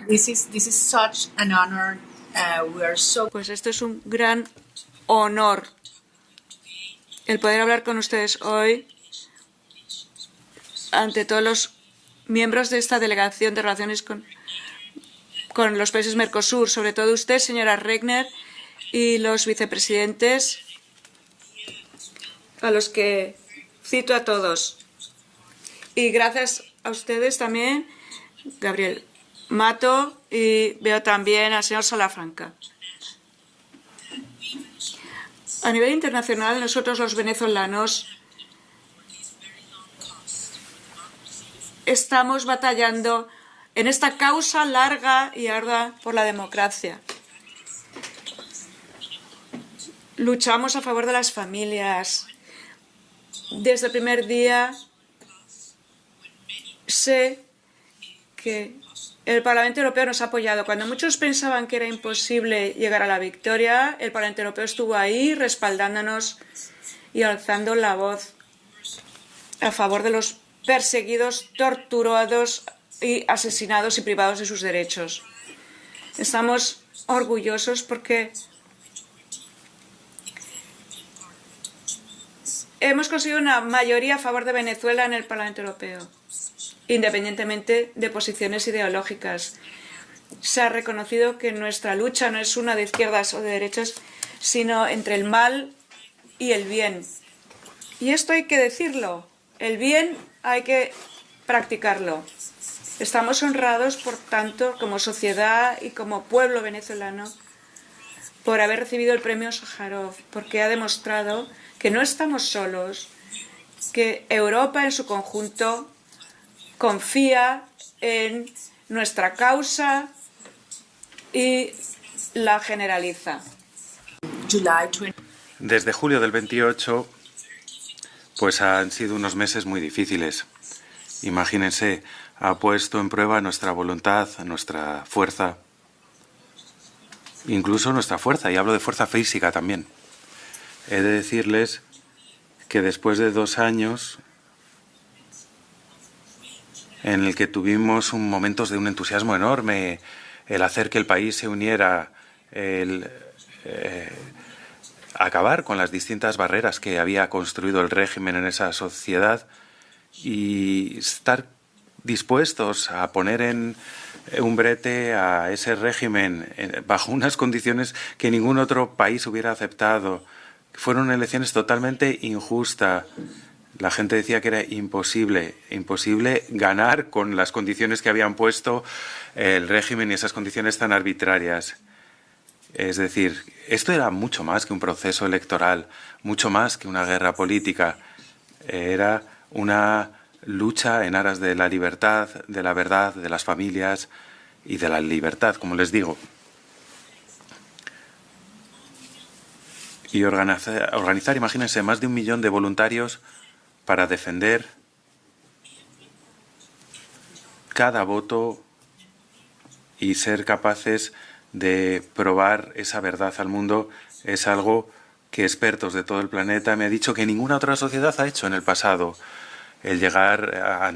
This is such an honor. We are so. Pues esto es un gran honor el poder hablar con ustedes hoy ante todos los miembros de esta delegación de relaciones con los países Mercosur, sobre todo usted, señora Regner, y los vicepresidentes, a los que cito a todos. Y gracias a ustedes también, Gabriel Mato, y veo también al señor Salafranca. A nivel internacional, nosotros los venezolanos estamos batallando en esta causa larga y ardua por la democracia. Luchamos a favor de las familias. Desde el primer día sé que el Parlamento Europeo nos ha apoyado. Cuando muchos pensaban que era imposible llegar a la victoria, el Parlamento Europeo estuvo ahí respaldándonos y alzando la voz a favor de los perseguidos, torturados y asesinados y privados de sus derechos. Estamos orgullosos porque hemos conseguido una mayoría a favor de Venezuela en el Parlamento Europeo, independientemente de posiciones ideológicas. Se ha reconocido que nuestra lucha no es una de izquierdas o de derechas, sino entre el mal y el bien. Y esto hay que decirlo. El bien hay que practicarlo. Estamos honrados, por tanto, como sociedad y como pueblo venezolano, por haber recibido el premio Sájarov, porque ha demostrado que no estamos solos, que Europa en su conjunto confía en nuestra causa y la generaliza. Desde julio del 28, pues han sido unos meses muy difíciles. Imagínense, ha puesto en prueba nuestra voluntad, nuestra fuerza, incluso nuestra fuerza, y hablo de fuerza física también. He de decirles que después de 2 años en el que tuvimos momentos de un entusiasmo enorme, el hacer que el país se uniera, el acabar con las distintas barreras que había construido el régimen en esa sociedad y estar dispuestos a poner en un brete a ese régimen bajo unas condiciones que ningún otro país hubiera aceptado. Fueron elecciones totalmente injustas. La gente decía que era imposible ganar con las condiciones que habían puesto el régimen y esas condiciones tan arbitrarias. Es decir, esto era mucho más que un proceso electoral, mucho más que una guerra política. Era una lucha en aras de la libertad, de la verdad, de las familias y de la libertad, como les digo. Y organizar, imagínense, más de 1 millón de voluntarios para defender cada voto y ser capaces de probar esa verdad al mundo es algo que expertos de todo el planeta me han dicho que ninguna otra sociedad ha hecho en el pasado. El llegar a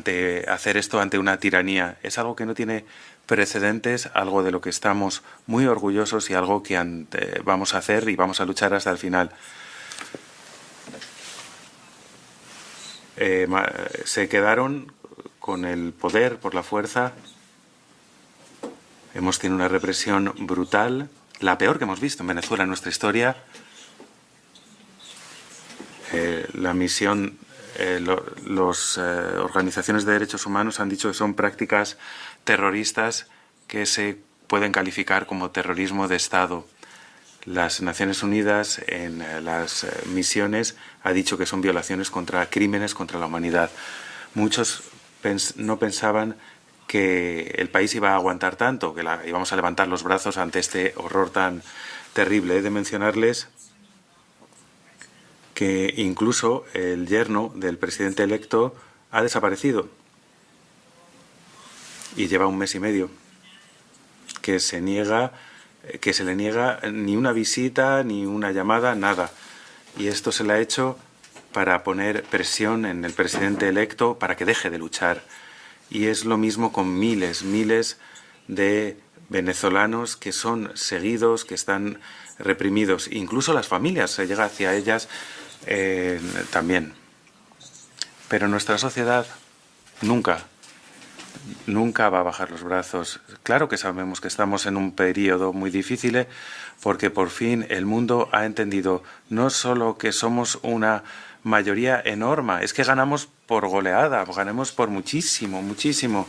hacer esto ante una tiranía es algo que no tiene precedentes, algo de lo que estamos muy orgullosos y algo que vamos a hacer y vamos a luchar hasta el final. Se quedaron con el poder por la fuerza. Hemos tenido una represión brutal, la peor que hemos visto en Venezuela en nuestra historia. La misión, las organizaciones de derechos humanos han dicho que son prácticas terroristas que se pueden calificar como terrorismo de Estado. Las Naciones Unidas en las misiones ha dicho que son violaciones contra crímenes contra la humanidad. Muchos no pensaban que el país iba a aguantar tanto, que íbamos a levantar los brazos ante este horror tan terrible. He de mencionarles que incluso el yerno del presidente electo ha desaparecido y lleva 1 mes y medio, que se le niega ni una visita, ni una llamada, nada. Y esto se le ha hecho para poner presión en el presidente electo para que deje de luchar. Y es lo mismo con miles de venezolanos que son seguidos, que están reprimidos. Incluso las familias, se llega hacia ellas también. Pero nuestra sociedad nunca va a bajar los brazos. Claro que sabemos que estamos en un periodo muy difícil porque por fin el mundo ha entendido no solo que somos una mayoría enorme, es que ganamos por goleada, ganamos por muchísimo, muchísimo.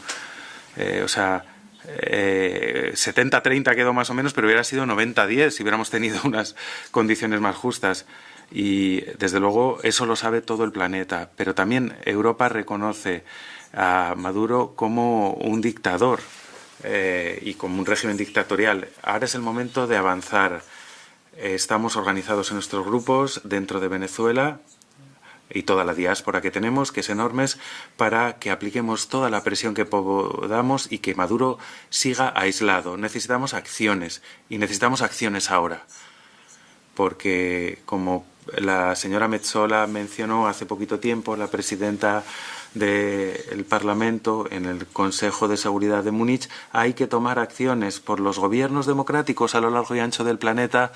70-30 quedó más o menos, pero hubiera sido 90-10 si hubiéramos tenido unas condiciones más justas. Y desde luego eso lo sabe todo el planeta, pero también Europa reconoce a Maduro como un dictador y como un régimen dictatorial. Ahora es el momento de avanzar. Estamos organizados en nuestros grupos dentro de Venezuela y toda la diáspora que tenemos, que es enorme, para que apliquemos toda la presión que podamos y que Maduro siga aislado. Necesitamos acciones y necesitamos acciones ahora. Porque, como la señora Metsola mencionó hace poquito tiempo, la presidenta del Parlamento en el Consejo de Seguridad de Múnich, hay que tomar acciones por los gobiernos democráticos a lo largo y ancho del planeta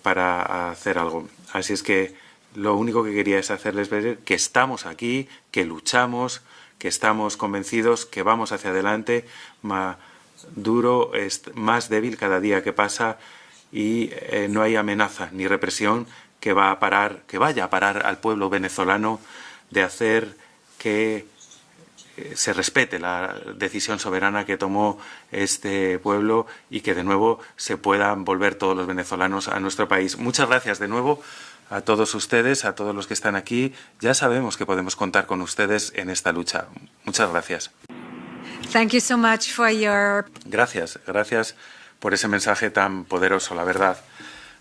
para hacer algo. Así es que lo único que quería es hacerles ver que estamos aquí, que luchamos, que estamos convencidos, que vamos hacia adelante. Maduro es más débil cada día que pasa y no hay amenaza ni represión que vaya a parar al pueblo venezolano de hacer que se respete la decisión soberana que tomó este pueblo y que de nuevo se puedan volver todos los venezolanos a nuestro país. Muchas gracias de nuevo a todos ustedes, a todos los que están aquí. Ya sabemos que podemos contar con ustedes en esta lucha. Muchas gracias. Thank you so much for your... Gracias por ese mensaje tan poderoso, la verdad.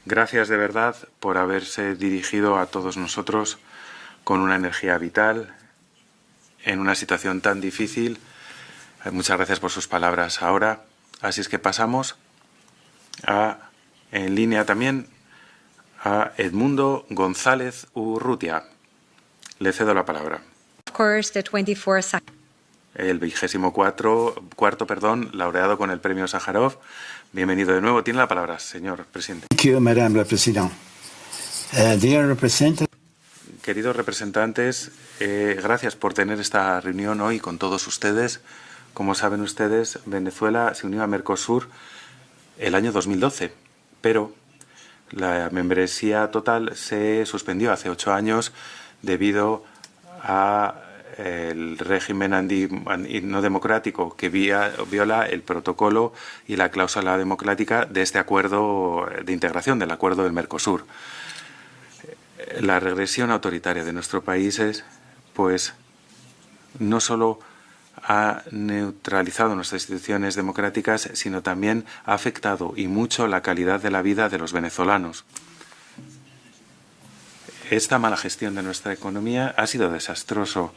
Gracias de verdad por haberse dirigido a todos nosotros con una energía vital en una situación tan difícil. Muchas gracias por sus palabras ahora. Así es que pasamos en línea también a Edmundo González Urrutia. Le cedo la palabra. Of course, the 24th... El 24º laureado con el premio Sájarov. Bienvenido de nuevo. Tiene la palabra, señor presidente. Thank you, Madame la Présidente. Dear representatives. Queridos representantes, gracias por tener esta reunión hoy con todos ustedes. Como saben ustedes, Venezuela se unió a Mercosur el año 2012, pero la membresía total se suspendió hace 8 años debido a el régimen no democrático que viola el protocolo y la cláusula democrática de este acuerdo de integración, del acuerdo del Mercosur. La regresión autoritaria de nuestro país pues no solo ha neutralizado nuestras instituciones democráticas, sino también ha afectado y mucho la calidad de la vida de los venezolanos. Esta mala gestión de nuestra economía ha sido desastroso.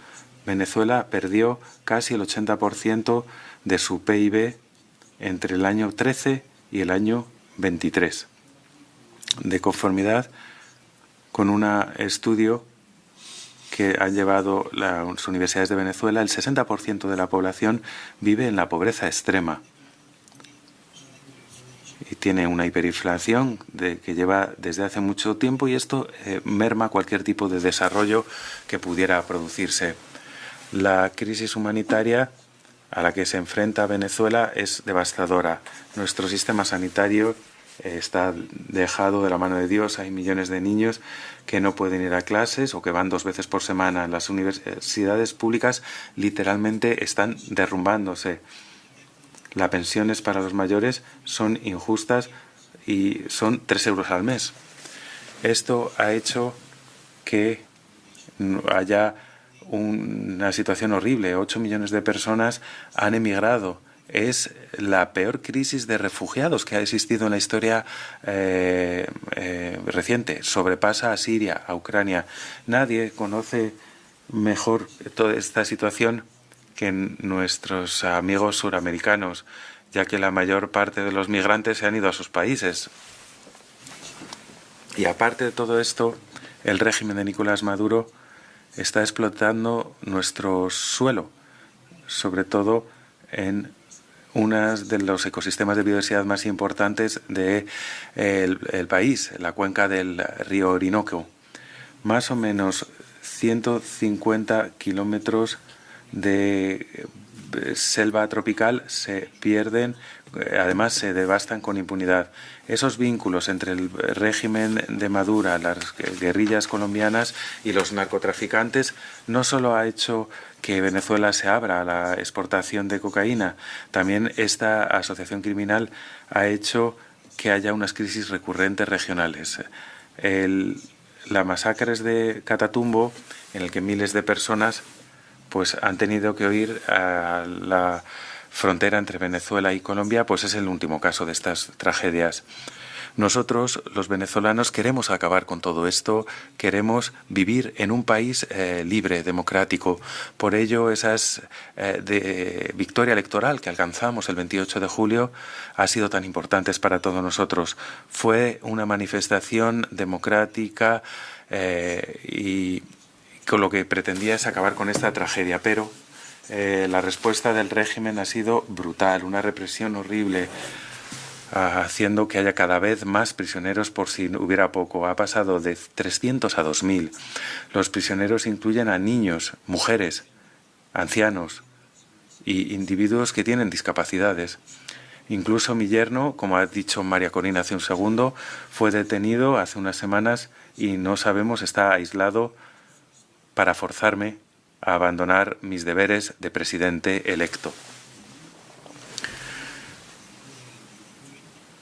Venezuela perdió casi el 80% de su PIB entre el año 13 y el año 23. De conformidad con un estudio que han llevado las universidades de Venezuela, el 60% de la población vive en la pobreza extrema y tiene una hiperinflación que lleva desde hace mucho tiempo, y esto merma cualquier tipo de desarrollo que pudiera producirse. La crisis humanitaria a la que se enfrenta Venezuela es devastadora. Nuestro sistema sanitario está dejado de la mano de Dios. Hay millones de niños que no pueden ir a clases o que van 2 veces por semana. Las universidades públicas literalmente están derrumbándose. Las pensiones para los mayores son injustas y son 3 euros al mes. Esto ha hecho que haya una situación horrible. 8 millones de personas han emigrado. Es la peor crisis de refugiados que ha existido en la historia reciente. Sobrepasa a Siria, a Ucrania. Nadie conoce mejor toda esta situación que nuestros amigos suramericanos, ya que la mayor parte de los migrantes se han ido a sus países. Y aparte de todo esto, el régimen de Nicolás Maduro está explotando nuestro suelo, sobre todo en uno de los ecosistemas de biodiversidad más importantes del país, la cuenca del río Orinoco. Más o menos 150 kilómetros de selva tropical se pierden, además se devastan con impunidad. Esos vínculos entre el régimen de Maduro, las guerrillas colombianas y los narcotraficantes no solo ha hecho que Venezuela se abra a la exportación de cocaína, también esta asociación criminal ha hecho que haya unas crisis recurrentes regionales. Las masacres de Catatumbo, en el que miles de personas pues han tenido que huir a la frontera entre Venezuela y Colombia, pues es el último caso de estas tragedias. Nosotros, los venezolanos, queremos acabar con todo esto, queremos vivir en un país libre, democrático. Por ello, esa victoria electoral que alcanzamos el 28 de julio ha sido tan importante para todos nosotros. Fue una manifestación democrática y con lo que pretendía es acabar con esta tragedia, pero la respuesta del régimen ha sido brutal, una represión horrible, haciendo que haya cada vez más prisioneros por si hubiera poco. Ha pasado de 300 a 2.000. Los prisioneros incluyen a niños, mujeres, ancianos y individuos que tienen discapacidades. Incluso mi yerno, como ha dicho María Corina hace un segundo, fue detenido hace unas semanas y no sabemos, está aislado para forzarme a abandonar mis deberes de presidente electo.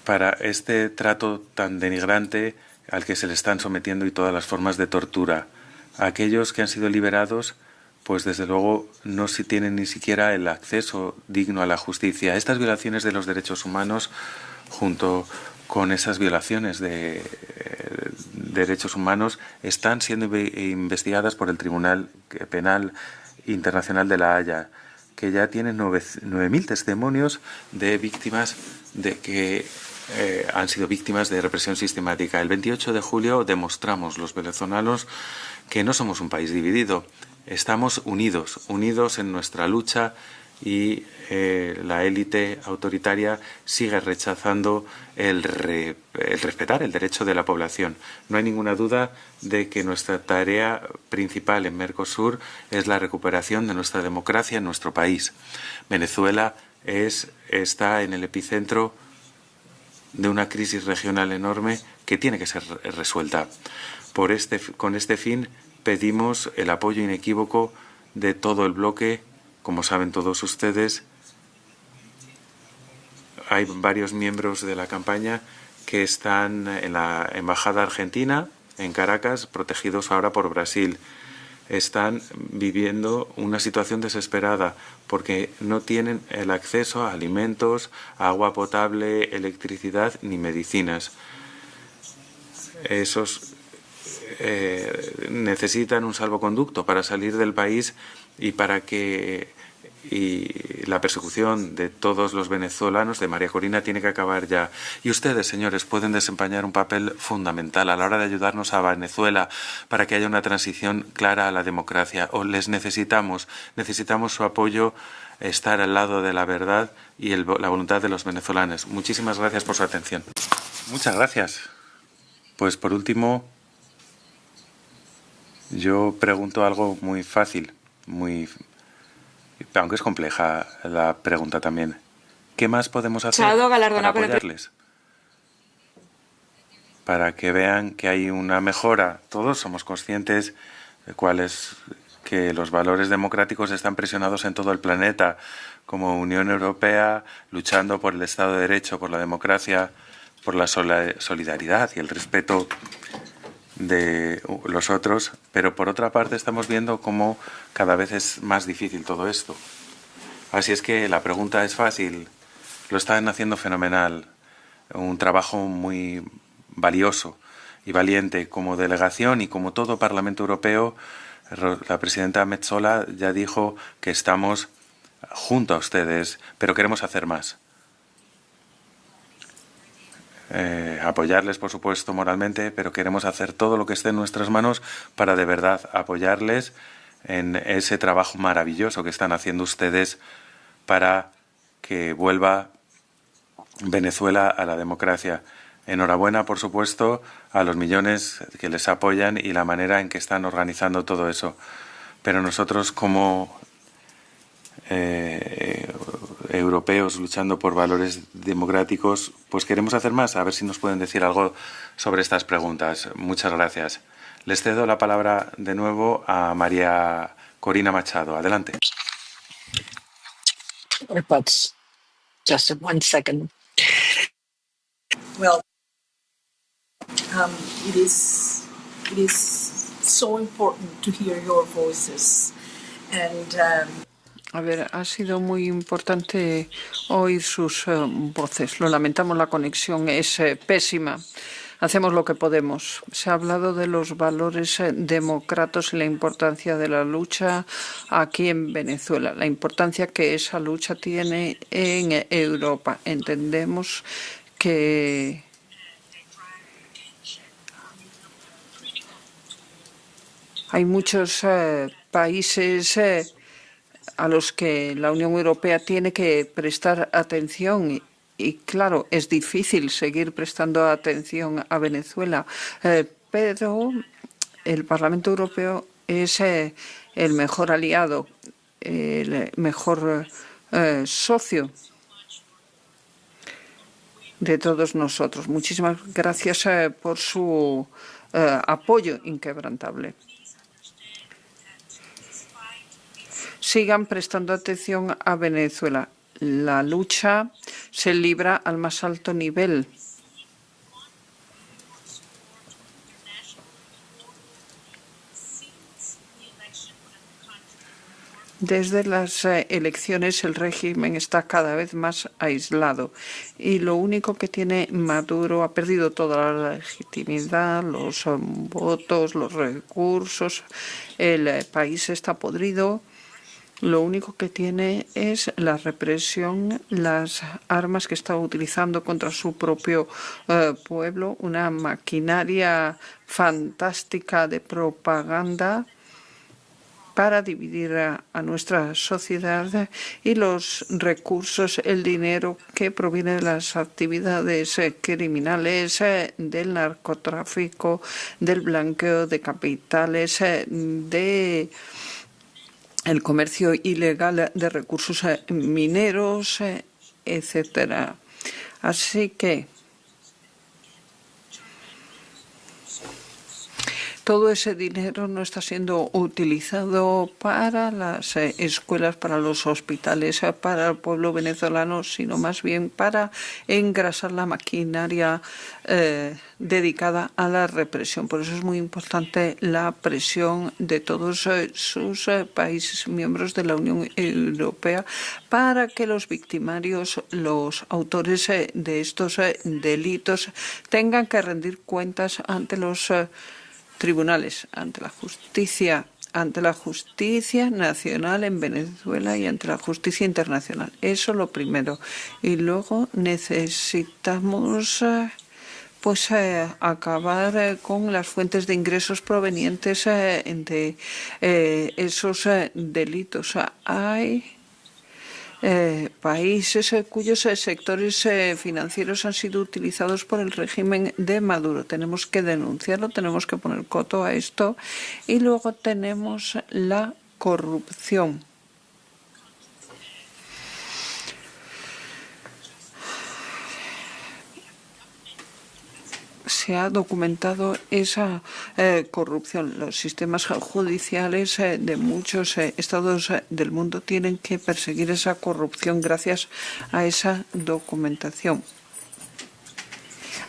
Para este trato tan denigrante al que se le están sometiendo y todas las formas de tortura. Aquellos que han sido liberados, pues desde luego no se tienen ni siquiera el acceso digno a la justicia. Estas violaciones de los derechos humanos, junto con esas violaciones de derechos humanos, están siendo investigadas por el Tribunal Penal Internacional de La Haya, que ya tiene 9.000 testimonios de víctimas que han sido víctimas de represión sistemática. El 28 de julio demostramos los venezolanos que no somos un país dividido, estamos unidos en nuestra lucha y la élite autoritaria sigue rechazando el respetar el derecho de la población. No hay ninguna duda de que nuestra tarea principal en Mercosur es la recuperación de nuestra democracia en nuestro país. Venezuela está en el epicentro de una crisis regional enorme que tiene que ser resuelta. Con este fin pedimos el apoyo inequívoco de todo el bloque. Como saben todos ustedes, hay varios miembros de la campaña que están en la Embajada Argentina, en Caracas, protegidos ahora por Brasil. Están viviendo una situación desesperada porque no tienen el acceso a alimentos, a agua potable, electricidad ni medicinas. Esos necesitan un salvoconducto para salir del país y para que la persecución de todos los venezolanos, de María Corina, tiene que acabar ya. Y ustedes, señores, pueden desempeñar un papel fundamental a la hora de ayudarnos a Venezuela para que haya una transición clara a la democracia. Necesitamos su apoyo, estar al lado de la verdad y la voluntad de los venezolanos. Muchísimas gracias por su atención. Muchas gracias. Pues por último, yo pregunto algo muy fácil, aunque es compleja la pregunta también. ¿Qué más podemos hacer para apoyarles? Para que vean que hay una mejora. Todos somos conscientes de que los valores democráticos están presionados en todo el planeta, como Unión Europea, luchando por el Estado de Derecho, por la democracia, por la solidaridad y el respeto de los otros, pero por otra parte estamos viendo cómo cada vez es más difícil todo esto. Así es que la pregunta es fácil. Lo están haciendo fenomenal. Un trabajo muy valioso y valiente como delegación y como todo Parlamento Europeo. La presidenta Metsola ya dijo que estamos junto a ustedes, pero queremos hacer más. Apoyarles, por supuesto, moralmente, pero queremos hacer todo lo que esté en nuestras manos para de verdad apoyarles en ese trabajo maravilloso que están haciendo ustedes para que vuelva Venezuela a la democracia. Enhorabuena, por supuesto, a los millones que les apoyan y la manera en que están organizando todo eso. Pero nosotros, como europeos luchando por valores democráticos, pues queremos hacer más. A ver si nos pueden decir algo sobre estas preguntas. Muchas gracias. Les cedo la palabra de nuevo a María Corina Machado. Adelante. AirPods. Just 1 second. Well, it is so important to hear your voices, and A ver, ha sido muy importante oír sus voces. Lo lamentamos, la conexión es pésima. Hacemos lo que podemos. Se ha hablado de los valores demócratas y la importancia de la lucha aquí en Venezuela, la importancia que esa lucha tiene en Europa. Entendemos que hay muchos países a los que la Unión Europea tiene que prestar atención. Y claro, es difícil seguir prestando atención a Venezuela, pero el Parlamento Europeo es el mejor aliado, el mejor socio de todos nosotros. Muchísimas gracias por su apoyo inquebrantable. Sigan prestando atención a Venezuela. La lucha se libra al más alto nivel. Desde las elecciones el régimen está cada vez más aislado y lo único que tiene Maduro, ha perdido toda la legitimidad, los votos, los recursos, el país está podrido. Lo único que tiene es la represión, las armas que está utilizando contra su propio pueblo, una maquinaria fantástica de propaganda para dividir a nuestra sociedad y los recursos, el dinero que proviene de las actividades criminales, del narcotráfico, del blanqueo de capitales, de el comercio ilegal de recursos mineros, etcétera. Así que todo ese dinero no está siendo utilizado para las escuelas, para los hospitales, para el pueblo venezolano, sino más bien para engrasar la maquinaria dedicada a la represión. Por eso es muy importante la presión de todos sus países miembros de la Unión Europea para que los victimarios, los autores de estos delitos, tengan que rendir cuentas ante los tribunales, ante la justicia nacional en Venezuela y ante la justicia internacional. Eso lo primero. Y luego necesitamos acabar con las fuentes de ingresos provenientes de esos delitos. Hay países cuyos sectores financieros han sido utilizados por el régimen de Maduro. Tenemos que denunciarlo, tenemos que poner coto a esto. Y luego tenemos la corrupción. Se ha documentado esa corrupción. Los sistemas judiciales de muchos estados del mundo tienen que perseguir esa corrupción gracias a esa documentación.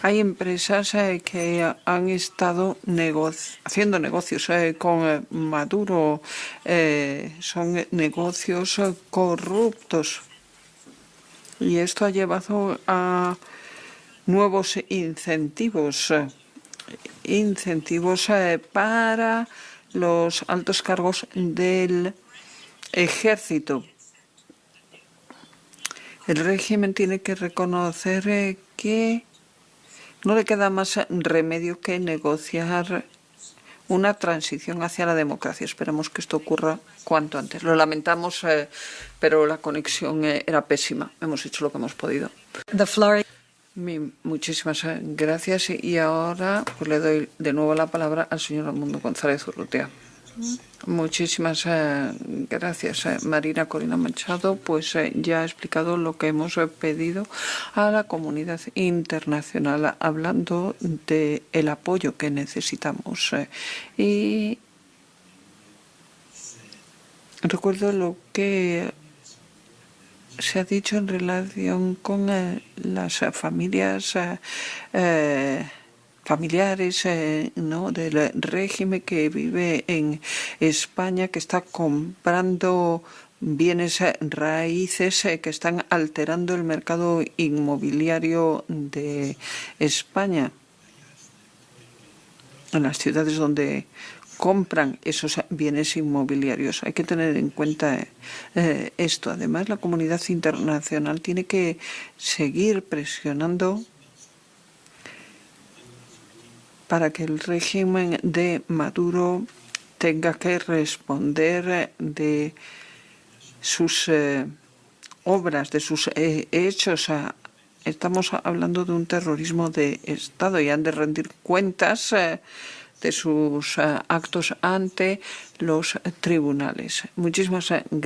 Hay empresas que han estado haciendo negocios con Maduro. Son negocios corruptos. Y esto ha llevado a nuevos incentivos para los altos cargos del ejército. El régimen tiene que reconocer que no le queda más remedio que negociar una transición hacia la democracia. Esperemos que esto ocurra cuanto antes. Lo lamentamos, pero la conexión era pésima. Hemos hecho lo que hemos podido. The floor. Muchísimas gracias. Y ahora pues, le doy de nuevo la palabra al señor Edmundo González Urrutia. Muchísimas gracias. Marina Corina Machado pues ya ha explicado lo que hemos pedido a la comunidad internacional hablando del apoyo que necesitamos. Y recuerdo lo que se ha dicho en relación con las familias familiares ¿no? del régimen que vive en España, que está comprando bienes raíces que están alterando el mercado inmobiliario de España. En las ciudades donde compran esos bienes inmobiliarios. Hay que tener en cuenta esto. Además, la comunidad internacional tiene que seguir presionando para que el régimen de Maduro tenga que responder de sus obras, de sus hechos. Estamos hablando de un terrorismo de Estado y han de rendir cuentas de sus actos ante los tribunales. Muchísimas gracias.